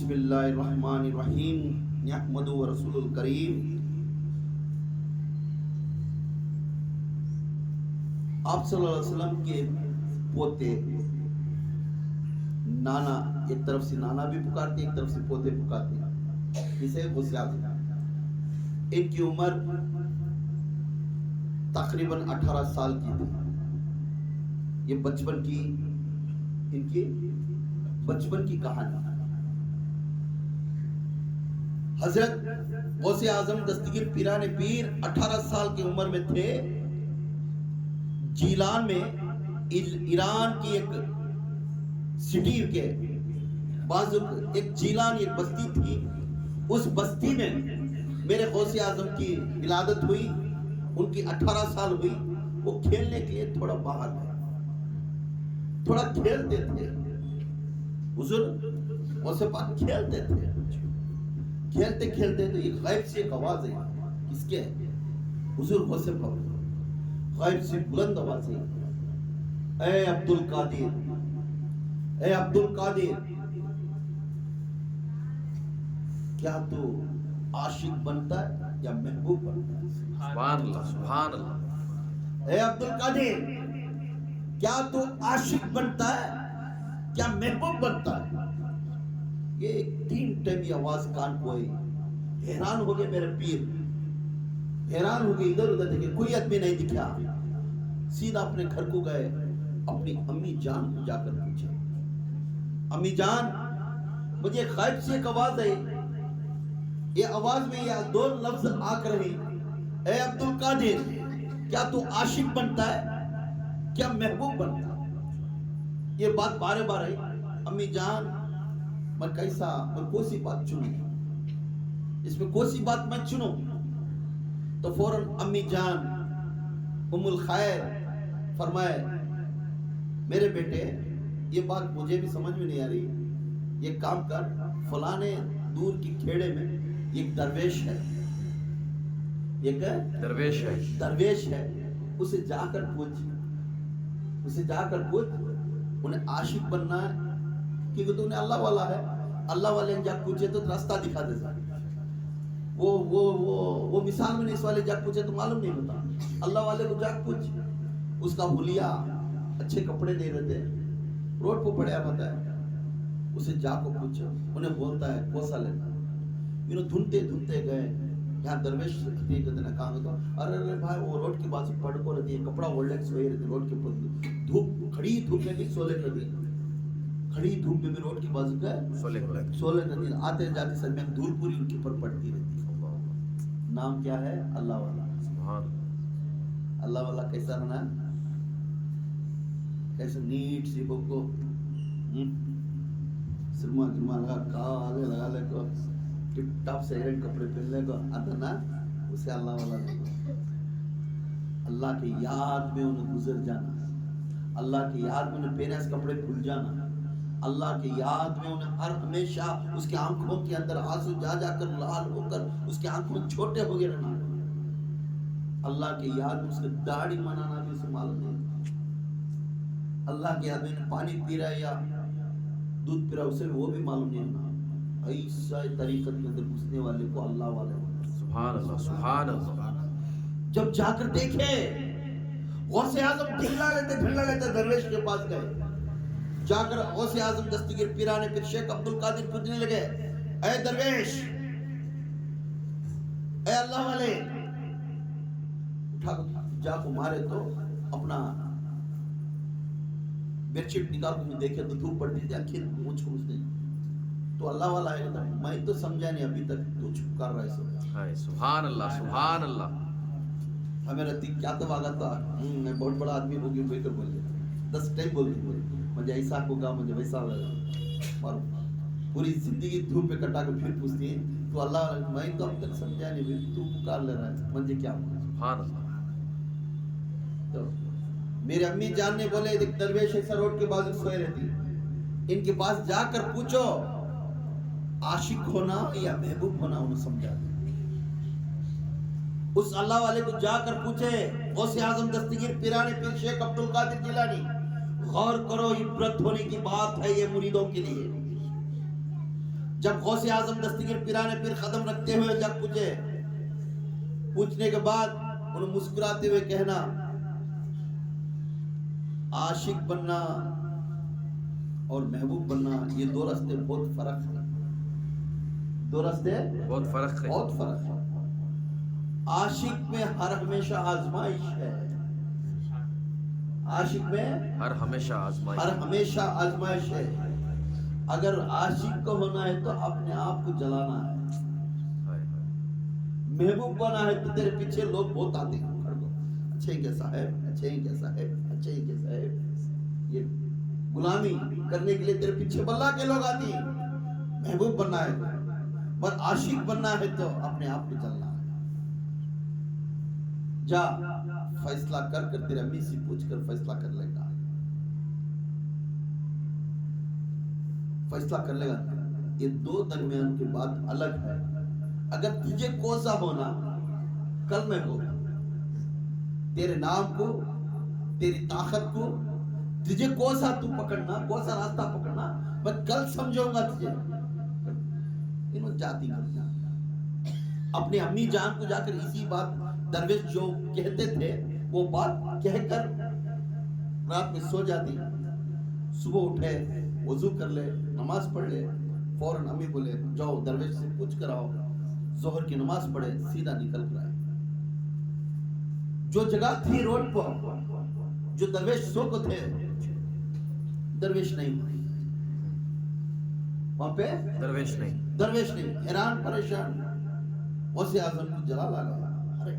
بسم اللہ الرحمن الرحیم نحمدہ و رسول الکریم. آپ صلی اللہ علیہ وسلم کے پوتے نانا، ایک طرف سے نانا بھی پکارتے ایک طرف سے پوتے پکارتے، اسے غوث اعظم. ان کی عمر تقریباً 18 سال کی تھی. یہ بچپن کی کہانی. حضرت غوث اعظم دستگیر پیران پیر 18 سال کی عمر میں تھے. جیلان میں ایران کی ایک سٹی کے ایک جیلان ایک بستی تھی. اس بستی میں میرے غوث اعظم کی ولادت ہوئی. ان کی 18 سال ہوئی. وہ کھیلنے کے لیے تھوڑا باہر گئے، تھوڑا کھیلتے تھے. حضور غوث پاک کھیلتے تھے. کھیلتے کھیلتے تو ایک غیب سے ایک آواز ہے. کس کے؟ حضور غوث پاک. غیب سے بلند آواز ہے، اے عبد القادر، اے عبد القادر، کیا تو عاشق بنتا ہے یا محبوب بنتا ہے؟ سبحان اللہ، سبحان اللہ. اے عبد القادر، کیا تو عاشق بنتا ہے کیا محبوب بنتا ہے؟ یہ 3 ٹائم آواز کان کو آئی. حیران ہو گئے میرے پیر، حیران ہو گئے. ادھر ادھر دیکھے، کوئی آدمی نہیں دکھا. سیدھا اپنے گھر کو گئے. اپنی امی جان کو جا کر پوچھے، امی جان، مجھے غیب سے ایک آواز ہے. یہ آواز میں یہ 2 لفظ آ کر رہے، اے عبد القادر، کیا تو عاشق بنتا ہے کیا محبوب بنتا ہے؟ یہ بات بارے بارے. امی جان، میں کیسا، میں کوئی سی بات چنوں، اس میں کوئی سی بات میں چنوں؟ تو فوراً امی جان ام الخیر فرمائے، میرے بیٹے، یہ بات مجھے بھی سمجھ میں نہیں آ رہی. یہ کام کر، فلانے دور کی کھیڑے میں ایک درویش ہے، ایک درویش ہے، اسے جا کر پوچھ، اسے جا کر پوچھ، انہیں عاشق بننا ہے کیونکہ تو انہیں اللہ والا ہے. اللہ والے جا پوچھے تو راستہ دکھا دیتا. وہ مثال میں نے اس والے جا پوچھے تو معلوم نہیں ہوتا. اللہ والے کو جا پوچھ، اس کا حلیہ، اچھے کپڑے نہیں رہتے، روڈ پہ پڑیا ہوتا ہے. اسے جا کو پوچھو، انہیں بولتا ہے کوسا لینا. دھنتے دھنتے گئے. یہاں درویش حقیقت نے کہا ہوتا، ارے بھائی، وہ روڈ کے پاس پڑھ کو رہتی ہے، کپڑا اوڑھ کے سوئے رہتے روڈ کے اوپر. دھوپ، کھڑی دھوپ میں بھی سولے کر دی، کھڑی دھوپ میں بھی روڈ کے بازو کا سولے کر دی. آتے جاتے سر میں دھول پوری ان کے اوپر پڑتی رہتی. نام کیا ہے؟ اللہ والا. اللہ والا کیسا رہنا؟ کیسے نیٹ سی بک کو سرما گرما لگا، کالے لگا لے کو، ٹپ ٹاپ سے کپڑے پہننے کو آتا نا، اسے اللہ والا نہیں. اللہ کی یاد میں انہیں گزر جانا، اللہ کی یاد میں انہیں پہنے کپڑے بھول جانا، اللہ کی یاد میں انہیں ہر ہمیشہ اس کی آنکھوں کے اندر آنسو جا جا کر لال ہو کر اس کی آنکھوں چھوٹے ہو گئے رہنا. اللہ کی یاد میں اس کی داڑھی منانا بھی اسے معلوم نہیں. اللہ کی یاد میں پانی پی رہا ہے یا دودھ پی رہا ہے اسے وہ بھی معلوم نہیں ہونا. ایسا طریقت کے اندر گھسنے والے کو اللہ والے ہونا. سبحان اللہ، سبحان اللہ. جب جا کر دیکھے، غوث اعظم ڈھلا لیتے درویش کے پاس گئے. جا کر غوث اعظم دستگیر پیران پیر شیخ عبد القادر پوچھنے لگے، اے درویش، اے اللہ والے، اٹھا جا کو مارے تو اپنا بیڈ شیٹ نکال کو دیکھے تو دھوپ پڑتی تھی، آنکھیں مجھ کو نہیں. تو اللہ والا ہے، میں تو سمجھا نہیں ابھی تک تو چھپ کر رہا ہے. سبحان اللہ، سبحان اللہ. ہمیں رہتی کیا تو آگا تھا، میں بہت بڑا آدمی ہو گیا، بھائی کر بول گیا 10 ٹائم بول گئی، مجھے ایسا ہوگا، مجھے ویسا لگا. اور پوری زندگی دھوپ پہ کٹا کے پھر پوچھتی ہے تو اللہ، میں تو اب تک سمجھا نہیں، تو پکار لے رہا ہے، مجھے کیا ہوگا. سبحان اللہ. تو میرے امی جان نے بولے، ایک درویش ایسا روڈ کے بازو سوئے رہتی، ان کے پاس جا کر پوچھو عاشق ہونا یا محبوب ہونا انہیں سمجھا دے. اس اللہ والے کو جا کر پوچھے، غوث اعظم دستگیر پیران پیر شیخ عبد القادر جیلانی، غور کرو، عبرت ہونے کی بات ہے یہ مریدوں کے لیے. جب غوث اعظم دستگیر پیرانے پیر قدم رکھتے ہوئے جب پوچھنے کے بعد انہوں مسکراتے ہوئے کہنا عاشق بننا اور محبوب بننا یہ دو راستے بہت فرق ہے، دو راستے بہت فرق ہے، بہت فرق ہے۔ عاشق میں ہر ہمیشہ آزمائش ہے، عاشق میں ہر ہمیشہ آزمائش، ہر ہمیشہ آزمائش ہے۔ اگر عاشق کو ہونا ہے تو اپنے آپ کو جلانا ہے، محبوب بنا ہے تو تیرے پیچھے لوگ بہت آتے ہیں، اچھے ہی کیسا ہے، اچھے ہی کیسا ہے، اچھے ہی کیسا ہے، یہ غلامی کرنے کے لیے تیرے پیچھے بلا کے لوگ آتے ہیں۔ محبوب بننا ہے پر عاشق بننا ہے تو اپنے آپ کو جلنا ہے۔ جا فیصلہ کر تیرے امی سے پوچھ کر فیصلہ کر لے گا، فیصلہ کر لے گا۔ یہ دو درمیان کی بات الگ ہے۔ اگر تجھے کوسا ہونا کل میں ہو، تیرے نام کو، تیری طاقت کو، تجھے کوسا تو پکڑنا، کوسا راستہ پکڑنا، میں کل سمجھوں گا تجھے۔ انہوں جاتی کرنا اپنی امی جان کو جا کر اسی بات درویش جو کہتے تھے وہ بات کہہ کر رات میں سو جاتی، صبح اٹھے وضو کر لے نماز پڑھ لے، فوراً امی بولے جاؤ درویش سے پوچھ کر آؤ، ظہر کی نماز پڑھے سیدھا نکل کر آئے۔ جو جگہ تھی روڈ پر جو درویش سو کو تھے، درویش نہیں ہوئی وہاں پہ، درویش نہیں، حیران پریشان۔ غوث اعظم کو جلال آ گیا، ارے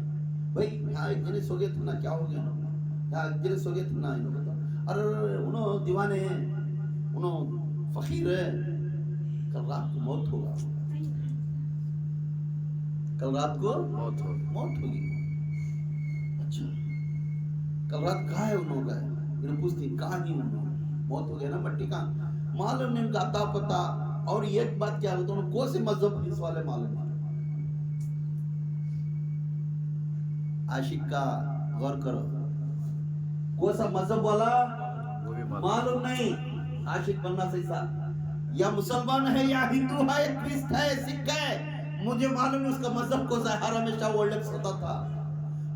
بھائی یہاں ایک جنے سو گئے تھے نا، کیا ہو گیا انہوں، یہاں ایک جنے سو گئے تھے نا، انہوں بتا، ارے انہوں دیوانے ہیں، انہوں فقیر ہے، کل رات کو موت ہوگا، کل رات کو موت ہوگی۔ اچھا کل رات کہاں ہے انہوں گئے، انہوں پوچھتی کہاں نہیں انہوں، موت ہو گیا نا، مٹی کہاں، معلوم نہیں ان کا عطا پتا۔ اور یہ ایک بات کیا ہوتا انہوں کون سے مذہب اس والے معلوم ہے، عاشق کا غور کرو، کون سا مذہب والا معلوم نہیں، عاشق بننا صحیح سا، یا مسلمان ہے یا ہندو ہے، کرسٹ ہے، سکھ ہے، مجھے معلوم نہیں اس کا مذہب کو ظاہر ہمیشہ ورلڈ ایکس ہوتا تھا،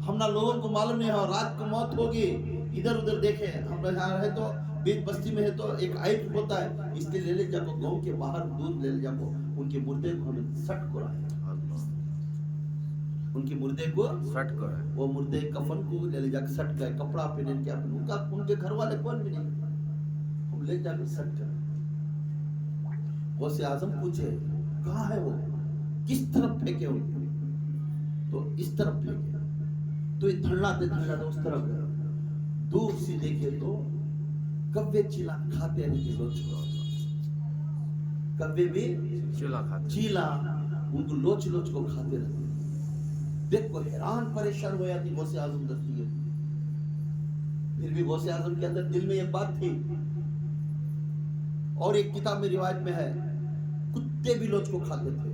ہم نہ لوگوں کو معلوم نہیں ہے، رات کو موت ہوگی، ادھر ادھر دیکھیں، ہم یہاں رہے تو بیچ بستی میں ہے تو ایک عیب ہوتا ہے، اس لیے لے لے جا کو گاؤں کے باہر دور لے لے جا کو ان کے مردے کو ہمیں سٹ کرا ہے، ان کے مردے کو سٹ کرا ہے، وہ مردے کفن کو لے جا کے سٹ گئے، کپڑا پہنے کیا ان کے گھر والے کون بھی نہیں، ہم لے جا کے سٹ کر۔ غوث اعظم پوچھے کہاں ہے وہ، کس طرف پھینکے ان کو، تو اس طرف پھینکے، تو یہ دھڑلاتے اس طرف گئے، دور سے دیکھے تو کوے چیلا کھاتے رہتے، لوچ کوے بھی چیلا ان کو لوچ لوچ کو کھاتے رہتے۔ دیکھ کو حیران پریشان ہو جاتی غوث اعظم دستگیر، پھر بھی غوث اعظم کے اندر دل میں ایک بات تھی، اور ایک کتاب میں روایت میں ہے کتے بھی لوچ کو کھاتے تھے،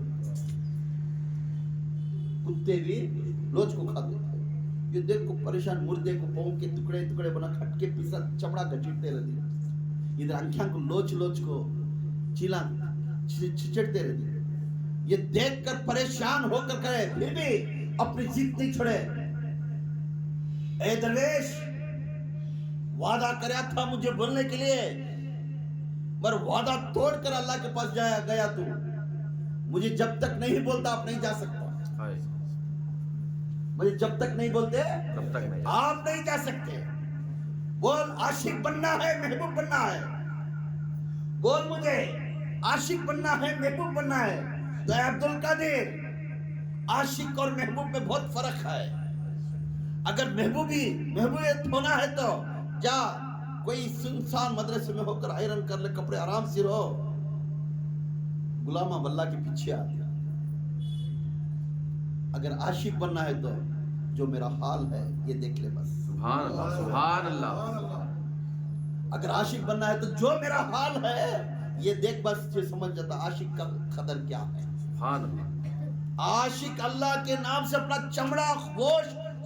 کتے بھی لوچ کو کھاتے تھے۔ یہ دیکھ کو پریشان مردے کو پاؤں کے ٹکڑے ٹکڑے بنا کھٹ کے پیسا چمڑا گھچڑتے رہتے، ادھر آنکھیں کو لوچ لوچ کو چیلا چھچڑتے رہتے۔ یہ دیکھ کر پریشان ہو کر کرے پھر بھی اپنی ضد نہیں چھوڑے، اے درویش وعدہ کریا تھا مجھے بولنے کے لیے، مگر وعدہ توڑ کر اللہ کے پاس گیا تو، مجھے جب تک نہیں بولتا آپ نہیں جا سکتا، مجھے جب تک نہیں بولتے آپ نہیں جا سکتے۔ بول عاشق بننا ہے محبوب بننا ہے، بول مجھے عاشق بننا ہے محبوب بننا ہے، تو اے عبد القادر عاشق اور محبوب میں بہت فرق ہے۔ اگر محبوبیت ہونا ہے تو جا کوئی سنسان مدرسے میں ہو کر آئرن کر لے کپڑے، آرام سے رہو، غلام اللہ کے پیچھے آ گیا۔ اگر عاشق بننا ہے تو جو میرا حال ہے یہ دیکھ لے بس، سبحان اللہ سبحان اللہ۔ اگر عاشق بننا ہے تو جو میرا حال ہے یہ دیکھ بس، یہ سمجھ جاتا عاشق کا قدر کیا ہے۔ سبحان اللہ۔ عاشق اللہ کے نام سے اپنا چمڑا گوشت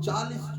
40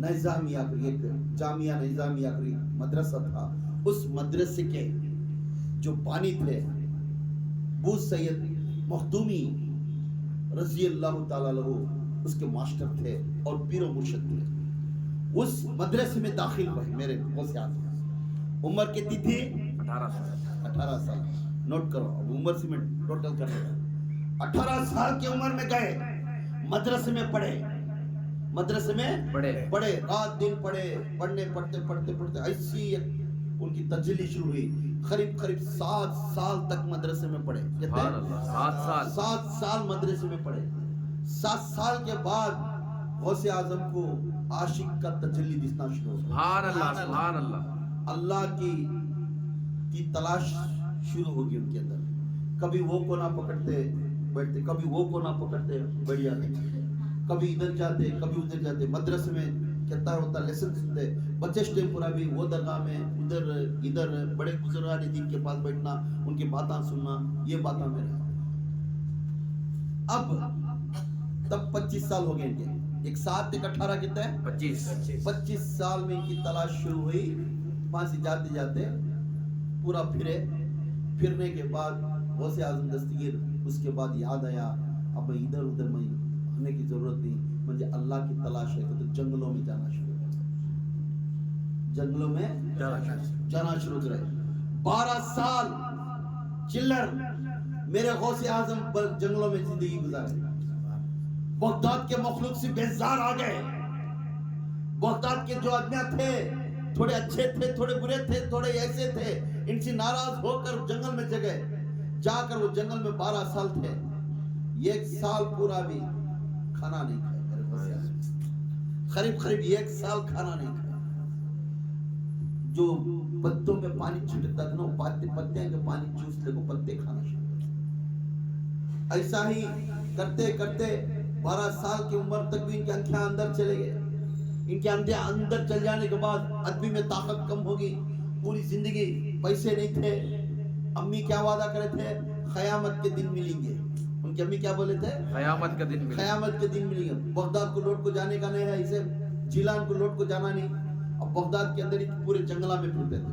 نظامیہ ایک جامعہ نظامیہ مدرسہ تھا، اس مدرسے کے جو بانی تھے ابو سید مخدومی رضی اللہ تعالیٰ عنہ اس کے ماسٹر تھے اور پیر و مرشد تھے. اس مدرسے میں داخل ہوئے میرے غوث اعظم. عمر کتنی تھی؟ 18 سال. نوٹ کرو، اب عمر سے میں ٹوٹل کر رہا ہوں. 18 سال کی عمر میں گئے، مدرسے میں پڑھے، مدرسے میں پڑھے، رات دن پڑھے، پڑھتے ایسی ان کی تجلی شروع ہوئی. قریب 7 سال تک مدرسے میں پڑھے. 7 سال مدرسے میں پڑھے. 7 سال کے بعد غوث اعظم کو عاشق کا تجلی دکھنا شروع ہو. سبحان اللہ، سبحان اللہ. اللہ کی تلاش شروع ہوگی ان کے اندر. کبھی وہ کو نہ پکڑتے بیٹھتے، کبھی وہ کو نہ پکڑتے بیٹھ جاتے، کبھی ادھر جاتے کبھی ادھر جاتے. مدرسے میں کہتا ہوتا لیسن سنتے. بچے ٹائم پورا بھی وہ درگاہ میں ادھر بڑے بزرگان دین کے پاس بیٹھنا، ان کی باتیں سننا، یہ باتیں میں رہا. اب تب 25 سال ہو گئے ان کے. ایک 7 ایک 18 کتنا ہے؟ 25 سال میں ان کی تلاش شروع ہوئی. پھانسی جاتے جاتے پورا پھرنے کے بعد غوث اعظم دستگیر اس کے بعد یاد آیا اب میں ادھر ادھر میں ہونے کی ضرورت نہیں، مجھے اللہ کی تلاش ہے. تو جنگلوں میں جانا شروع کر، جنگلوں میں جانا شروع کرے. 12 سال چلر میرے غوث اعظم جنگلوں میں زندگی گزارے. بغداد کے مخلوق سے بیزار آ گئے. بغداد کے جو آدمیاں تھے، تھوڑے اچھے تھے، تھوڑے برے تھے، تھوڑے ایسے تھے، ان سے ناراض ہو کر جنگل میں جا کر وہ جنگل میں 12 سال تھے. 1 سال پورا بھی کھانا نہیں کھایا. قریب 1 سال کھانا نہیں کھایا. جو پتوں میں پانی چھٹکتا تھا نا، پتے کے پانی چوس لے کو پتے کھانا شروع. ایسا ہی کرتے کرتے 12 سال کی عمر تک بھی ان کی آنکھیں اندر چلے گئے. ان کے آنکھیں اندر چل جانے کے بعد آدمی میں طاقت کم ہوگی. پوری زندگی پیسے نہیں تھے. امی کیا وعدہ کرے تھے؟ قیامت کے دن ملیں گے. ان کی امی کیا بولے تھے؟ قیامت کے دن ملیں گے. بغداد کو لوٹ کو جانے کا نہیں ہے، اسے جیلان کو لوٹ کو جانا نہیں. اب بغداد کے اندر ہی پورے جنگلہ میں پھرتے تھے،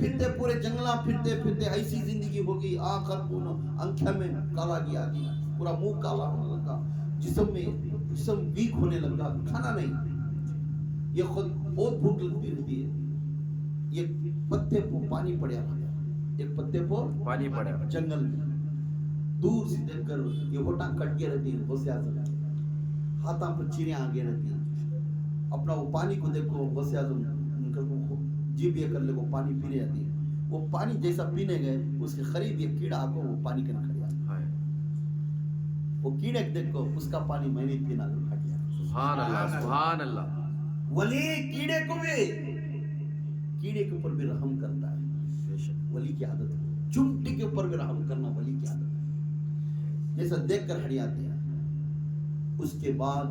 پھرتے پورے جنگلہ پھرتے ایسی زندگی ہوگی. آخر آنکھیں میں کالا گیا، پورا منہ کالا ہونے لگا، جسم ویک ہونے لگا، کھانا نہیں. یہ خود بہت بھوک لگتی رہتی ہے. یہ پتے پہ پانی پڑیا، ایک پتے پہ پانی پڑیا جنگل میں. دور سے دیکھ کر یہ ہوٹاں کٹ کے رہتی ہے. غوث اعظم ہاتھاں پر چیریں آگے رہتی ہیں. اپنا وہ پانی کو دیکھو، غوث اعظم جیب یہ کر لے کو پانی پینے جاتی ہے. وہ پانی جیسا پینے گئے اس کے قریب یہ کیڑا آ کو وہ پانی کے نہ کھڑیا. وہ کیڑے دیکھو، اس کا پانی میں نے پینا کھا گیا. سبحان اللہ، سبحان اللہ. ولی کیڑے کے اوپر بھی رحم کرتا ہے. ولی کی عادت ہے چمٹی کے اوپر بھی رحم کرنا. ولی کی عادت ہے، جیسا دیکھ کر ہڑ جاتے ہیں. اس کے بعد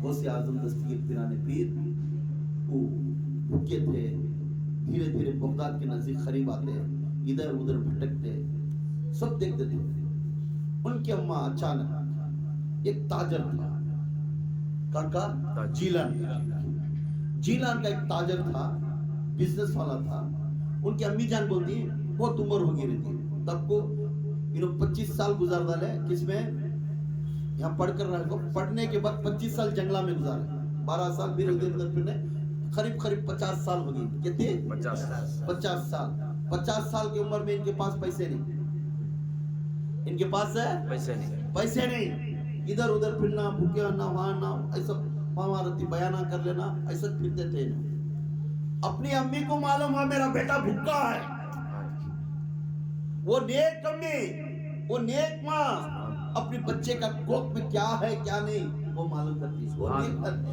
غوث اعظم دستگیر پیرانے پیر وہ بھوکے تھے. دھیرے دھیرے بغداد کے نزدیک قریب آتے، ادھر ادھر بھٹکتے، سب دیکھتے تھے. ان کے اماں اچانک ایک تاجر تھا، جیلان کا ایک تاجر تھا، بزنس والا تھا. ان کی امی جان بولتی بہت عمر ہو گئی رہتی تب کو. 25 سال گزار ڈالے کس میں؟ یہاں پڑھ کر رہے کو. پڑھنے کے بعد 25 سال جنگلہ میں گزارے. 12 سال پھر ادھر ادھر پھرنے، قریب 50 سال ہو گئی. کتنے؟ 50 سال. 50 سال کی عمر میں ان کے پاس پیسے نہیں. ان کے پاس پیسے نہیں. ادھر ادھر پھرنا، بھوکے ہونا، وہاں نہ ایسا مہارتی بیانہ کر لینا، ایسا پھرتے تھے. اپنی امی کو معلوم ہے میرا بیٹا بھوکا ہے. وہ نیک امی، وہ نیک ماں اپنے بچے کا کوک میں کیا ہے کیا نہیں وہ معلوم کرتی ہے. وہ نیک کرتی ہے.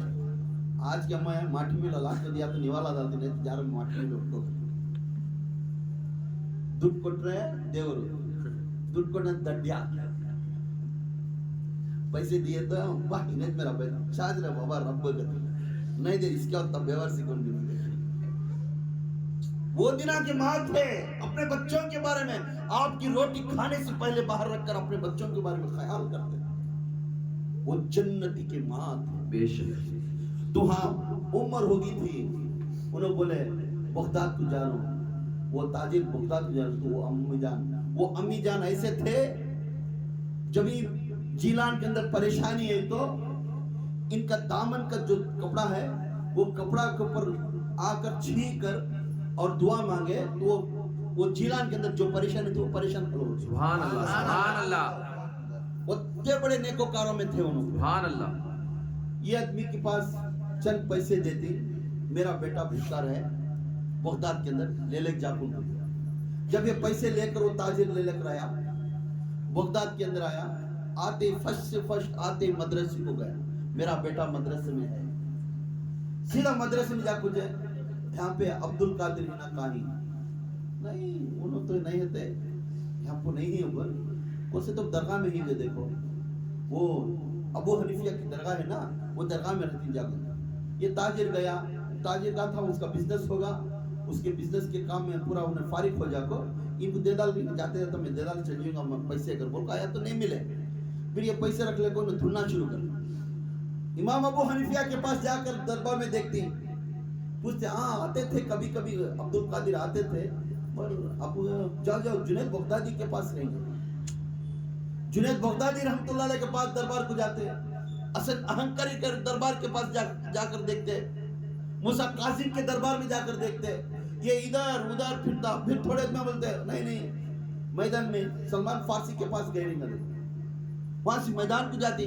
آج کے اماں ماٹھی میں لگا کے دیا تو نیوالا ڈالتی نہیں، جا رہے ماٹھی میں لوٹ کو دودھ کوٹ رہے دیور دودھ کوٹنے دڈیا پیسے دیے تو واہ انہیں میرا بیٹا چاج رہے بابا رب کرتے نہیں دے. اس کے ہوتا بیور سے کون بھی نہیں دے. وہ دنہ کے ماں تھے. اپنے بچوں کے بارے میں آپ کی روٹی کھانے سے پہلے باہر رکھ کر اپنے بچوں کے بارے میں خیال کرتے. وہ جنتی کے ماں تھے. بے شک تو ہاں عمر ہوگی تھی، انہوں بولے بغداد کو جانو، وہ تاجر بغداد کو جانو، تو وہ امی جان ایسے تھے، جب جیلان کے اندر پریشانی ہے تو ان کا دامن کا جو کپڑا ہے وہ کپڑا کے اوپر آ کر چھین کر اور دعا مانگے تو وہ جیلان کے اندر جو پریشانی تھی وہ پریشان حل ہو گئی۔ سبحان اللہ سبحان اللہ وہ اتنے بڑے نیکوکاروں میں تھے انہوں۔ سبحان اللہ۔ یہ آدمی کے پاس چند پیسے دیتی، میرا بیٹا بھوکا ہے بغداد کے اندر، لے لے جا کر۔ جب یہ پیسے لے کر وہ تاجر لے کر آیا بغداد کے اندر، آیا آتے فش سے فش آتے مدرسے کو گیا، میرا بیٹا مدرسے میں ہے، سیدھا مدرسے میں جا کچھ یہاں پہ عبد القادر ہینا کہیں نہیں، انہوں تو نہیں ہوتے یہاں کو نہیں ہے، کو سے تو درگاہ میں ہی لے دیکھو، وہ ابو حنیفہ کی درگاہ ہے نا، وہ درگاہ میں رہتی جا کر۔ یہ تاجر گیا، تاجر کا تھا اس کا بزنس ہوگا، اس کے بزنس کے کام میں پورا انہیں فارغ ہو جا کو ان کو دے ڈال جاتے جاتا میں دے ڈال چل جاؤں گا میں پیسے اگر بول آیا تو نہیں ملے، پھر یہ پیسے رکھ لے کو انہیں دھلنا شروع کر۔ امام ابو حنیفہ کے پاس جا کر دربار میں دیکھتی، پوچھتے ہاں آتے تھے کبھی کبھی عبد القادر آتے تھے، پر اب جاؤ جنید بغدادی کے پاس رہیں گے، جنید بغدادی رحمت اللہ علیہ کے پاس دربار کو جاتے، اسد اہنکری کے دربار کے پاس جا کر دیکھتے، موسیٰ قاسم کے دربار میں جا کر دیکھتے، یہ ادھر ادھر پھرتا، پھر تھوڑے میں بولتے نہیں میدان میں سلمان فارسی کے پاس گئے نہیں، وہاں سے میدان کو جاتی،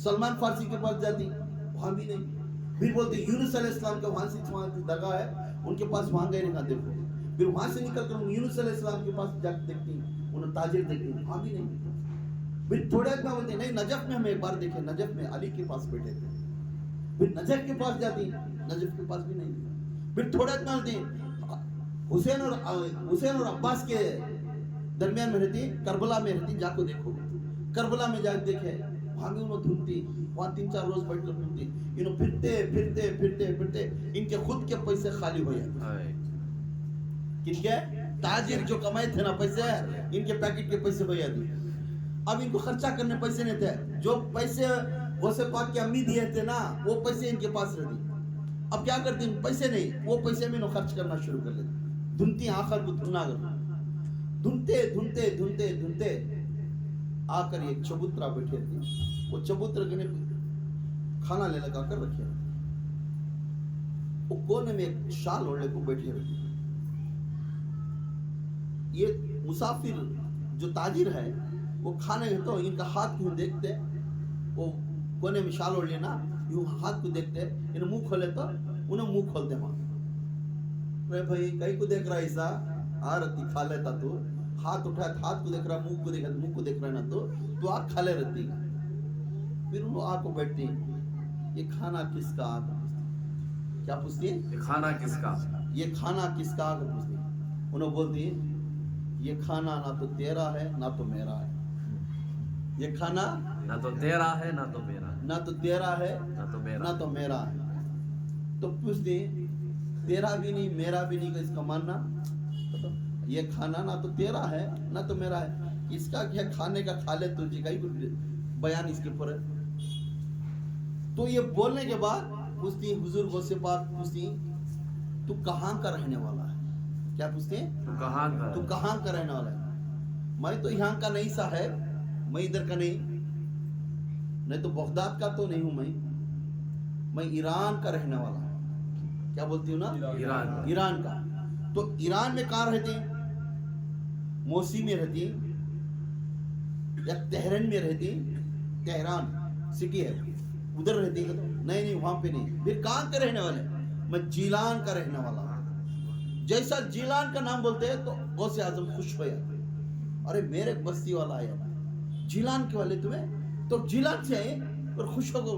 سلمان فارسی کے پاس جاتی، وہاں بھی نہیں، پھر بولتے یونس علیہ السلام کا وہاں سے درگاہ ہے ان کے پاس، وہاں گئے نہیں دیکھو، پھر وہاں سے نکل کر یونس علیہ السلام کے پاس جا کے دیکھتی، انہیں تاجر دیکھتی، وہاں بھی نہیں، پھر تھوڑے میں بولتے نہیں نجف میں ہم ایک بار دیکھے، نجف میں علی کے پاس بیٹھے تھے، پھر نجف کے پاس جاتی، نجف کے پاس بھی نہیں، پھر تھوڑے میں بولتے حسین اور عباس کے درمیان میں رہتی، کربلا میں رہتی، جا کو دیکھو، کربلا میں جا کے دیکھے، وہاں بھی انہوں دھنتی، وہاں 3-4 روز بیٹھ کر دھنتی، انہوں پھرتے ان کے خود کے پیسے خالی ہو جاتے، کن کے تاجر جو کمائے تھے نا پیسے، ان کے پیکٹ کے پیسے ہو جاتے، اب ان کو خرچہ کرنے پیسے نہیں تھے، جو پیسے غوث پاک کی امی دیے تھے نا وہ پیسے ان کے پاس رہتی، اب کیا کرتی پیسے نہیں، وہ پیسے میں انہوں خرچ کرنا شروع کر لیتے، دھنتی آخر کو دھنا کر دھنتے آ کر ایک چبوترا بیٹھے تھے، وہ چبوترا کے کھانا لے لگا کر رکھے، وہ کونے میں ایک شال اوڑھے کو بیٹھے رہے، یہ مسافر جو تاجر ہے وہ کھانے تو ان کا ہاتھ کیوں دیکھتے، وہ کونے میں شال اوڑھ لینا، یوں ہاتھ کو دیکھتے، انہیں منہ کھولے تو انہیں منہ کھولتے، وہاں بھائی کہیں کو دیکھ رہا ایسا آ رہتی کھا لیتا، تو ہاتھ اٹھایا ہاتھ کو دیکھ رہا، منہ کو دیکھ رہا، منہ کو دیکھ رہا نا تو آنکھ کھا لے رہتی، پھر انہوں آنکھ کو بیٹھتی، یہ کھانا کس کا آنکھ پوچھتی، کیا پوچھتی ہے یہ کھانا کس کا، یہ کھانا کس کا آنکھ پوچھتی، انہوں بولتی یہ کھانا نہ تو تیرا ہے نہ تو میرا ہے، یہ کھانا نہ تو تیرا ہے نہ تو میرا، نہ تو تیرا ہے نہ تو میرا ہے، تو پوچھتی تیرا بھی نہیں میرا بھی نہیں، اس کا ماننا یہ کھانا نہ تو تیرا ہے نہ تو میرا ہے، اس کا کیا کھانے کا کھا لے تجھے کہیں کچھ بیان اس کے اوپر ہے، تو یہ بولنے کے بعد پوچھتی حضور غوث پاک پوچھتی تو کہاں کا رہنے والا ہے، کیا پوچھتے ہیں تو کہاں کا رہنے والا ہے، میں تو یہاں کا نہیں صاحب، میں ادھر کا نہیں تو بغداد کا تو نہیں ہوں، میں ایران کا رہنے والا ہوں، کیا بولتی ہوں نا ایران کا، تو ایران میں کہاں رہتی، موسی میں رہتی یا تہران میں رہتی، تہران سٹی ہے ادھر رہتی، نہیں وہاں پہ نہیں، پھر کہاں کے رہنے والے، میں جیلان کا رہنے والا ہوں، جیسا جیلان کا نام بولتے ہیں تو غوث اعظم خوش ہو جاتے، ارے میرے بستی والا آیا جیلان کے والے تمہیں، تو جیلان سے آئے اور خوش ہو کر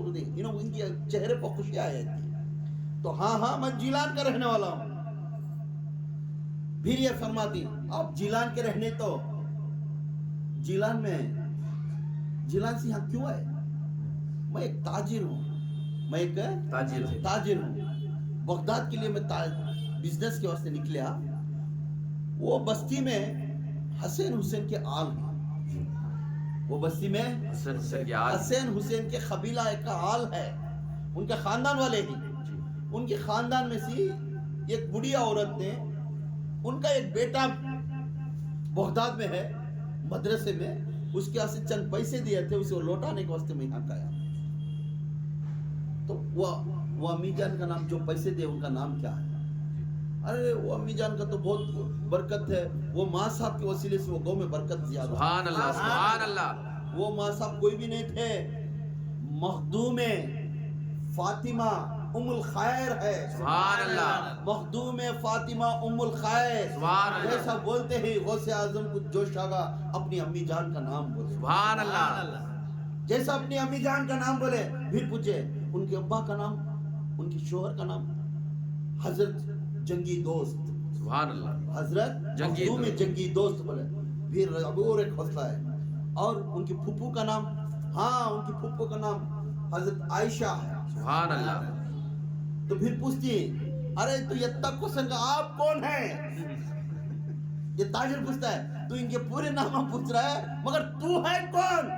ان کے چہرے پر خوشی آ جاتی، تو ہاں میں جیلان کا رہنے والا ہوں، پھر یہ فرماتی آپ جیلان کے رہنے تو جیلان سے یہاں کیوں آئے، میں ایک تاجر ہوں، میں ایک تاجر ہوں، بغداد کے لیے میں بزنس کے واسطے نکلیا، وہ بستی میں حسین کے آل ہیں، وہ بستی میں حسین حسین کے قبیلہ کا آل ہے، ان کے خاندان والے ہی. ان کے خاندان میں سے ایک بڑھیا عورت نے ان کا ایک بیٹا بغداد میں ہے مدرسے میں, اس کے واسطے چند پیسے دیے تھے, اسے لوٹانے کے واسطے میں یہاں کا آیا. تو وہ امی جان کا نام, جو پیسے دے ان کا نام کیا ہے؟ ارے وہ امی جان کا تو بہت برکت ہے, وہ ماں صاحب کے وسیلے سے وہ گاؤں میں برکت زیادہ. سبحان اللہ سبحان اللہ. وہ ماں صاحب کوئی بھی نہیں تھے, مخدوم فاطمہ ام الخیر ہے. سبحان اللہ. مخدوم فاطمہ ام الخیر. سبحان اللہ. جیسا بولتے ہی غوث اعظم کو جوش آگا, اپنی امی جان کا نام بولے. سبحان اللہ. جیسا اپنی امی جان کا نام بولے, پھر پوچھے ان کے ابا کا نام, ان کے شوہر کا نام حضرت جنگی دوست. سبحان اللہ. حضرت جنگی مخدوم دوست. جنگی دوست بولے. پھر اور ایک حوصلہ ہے, اور ان کی پھپھو کا نام, ہاں ان کی پھپھو کا نام حضرت عائشہ ہے. سبحان اللہ. تو پھر پوچھتی ہے, ارے تو یہ تک کو سنگا آپ کون ہیں؟ یہ تاجر پوچھتا ہے, تو ان کے پورے نام پوچھ رہا ہے, مگر تو ہے کون؟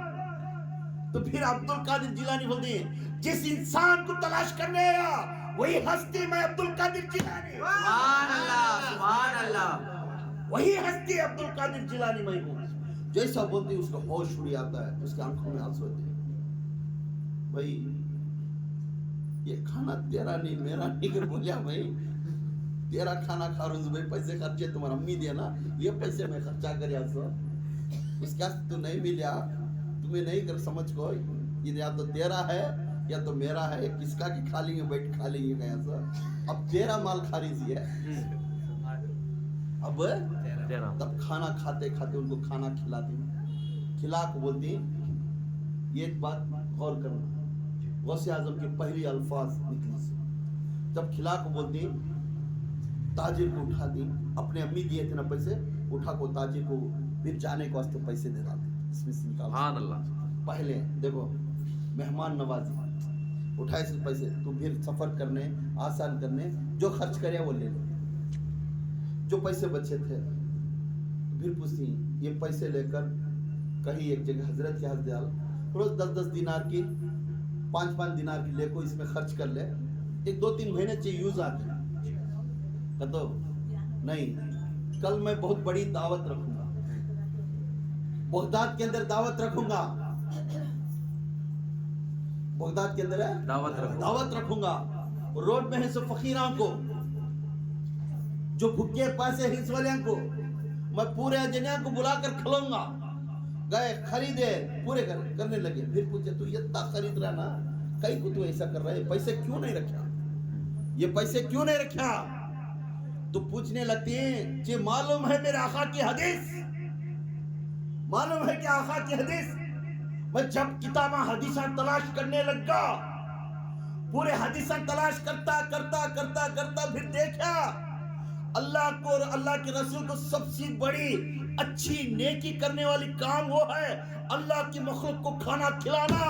تو پھر عبد القادر جیلانی بولتے ہیں, جس انسان کو تلاش کرنے آیا وہی ہستی میں عبد القادر جیلانی. سبحان اللہ سبحان اللہ. وہی ہستی عبد القادر جیلانی میں ہوں. جیسا بولتی اس کا ہوش اڑ آتا ہے, اس کی آنکھوں میں آنسو ہوتے ہیں. بھائی یہ کھانا تیرا نہیں میرا نہیں, کر بولیا بھائی تیرا کھانا کھا رہا ہوں, بھائی پیسے خرچے تمہارا امی دیا نا, یہ پیسے میں خرچہ کریا سو, اس کا تو نہیں ملیا, تمہیں نہیں کر سمجھ کو, یہ یا تو تیرا ہے یا تو میرا ہے, کس کا کہ کھا لیں گے بیٹھ کھا لیں گے گیا سو, اب تیرا مال خریدی ہے. اب تب کھانا کھاتے کھاتے ان کو کھانا کھلاتی, کھلا کو بولتی یہ ایک بات غور کرنا, غوث اعظم کے پہلی الفاظ نکلی سے, جب کھلا کو بولتی تاجر کو اٹھاتی, اپنے امی دیے تھے نا پیسے, اٹھا کو تاجر کو پھر جانے کو واسطے پیسے دے ڈالتے, اس میں سے نکال. سبحان اللہ. پہلے دیکھو مہمان نوازی, اٹھائے سے پیسے, تو پھر سفر کرنے آسان کرنے جو خرچ کرے وہ لے لو. جو پیسے بچے تھے پھر پوچھتی یہ پیسے لے کر کہیں ایک جگہ حضرت کے حضرت روز 10-10 دینار کی 5-5 دینار کی لے کو اس میں خرچ کر لے, ایک 2-3 مہینے چاہیے یوز آتے. کہتا نہیں, کل میں بہت بڑی دعوت رکھوں گا, بغداد کے اندر دعوت رکھوں گا, بغداد کے اندر دعوت رکھوں گا, روڈ میں ہے سو فقیراں کو, جو بھوکے پیسے ہنس والے کو میں پورے جنیا کو بلا کر کھلاؤں گا. گئے خریدے پورے کرنے لگے. پھر پوچھے تو یہ اتنا خرید رہا نا, کئی کو تو ایسا کر رہا ہے, پیسے کیوں نہیں رکھا, یہ پیسے کیوں نہیں رکھا؟ تو پوچھنے لگتے ہیں جی معلوم ہے میرے آقا کی حدیث, معلوم ہے کہ آقا کی حدیث. میں جب کتاباں حدیثاں تلاش کرنے لگا, پورے حدیثاں تلاش کرتا کرتا کرتا کرتا پھر دیکھا اللہ کو اور اللہ کے رسول کو سب سے بڑی اچھی نیکی کرنے والی کام وہ ہے اللہ کی مخلوق کو کھانا کھلانا.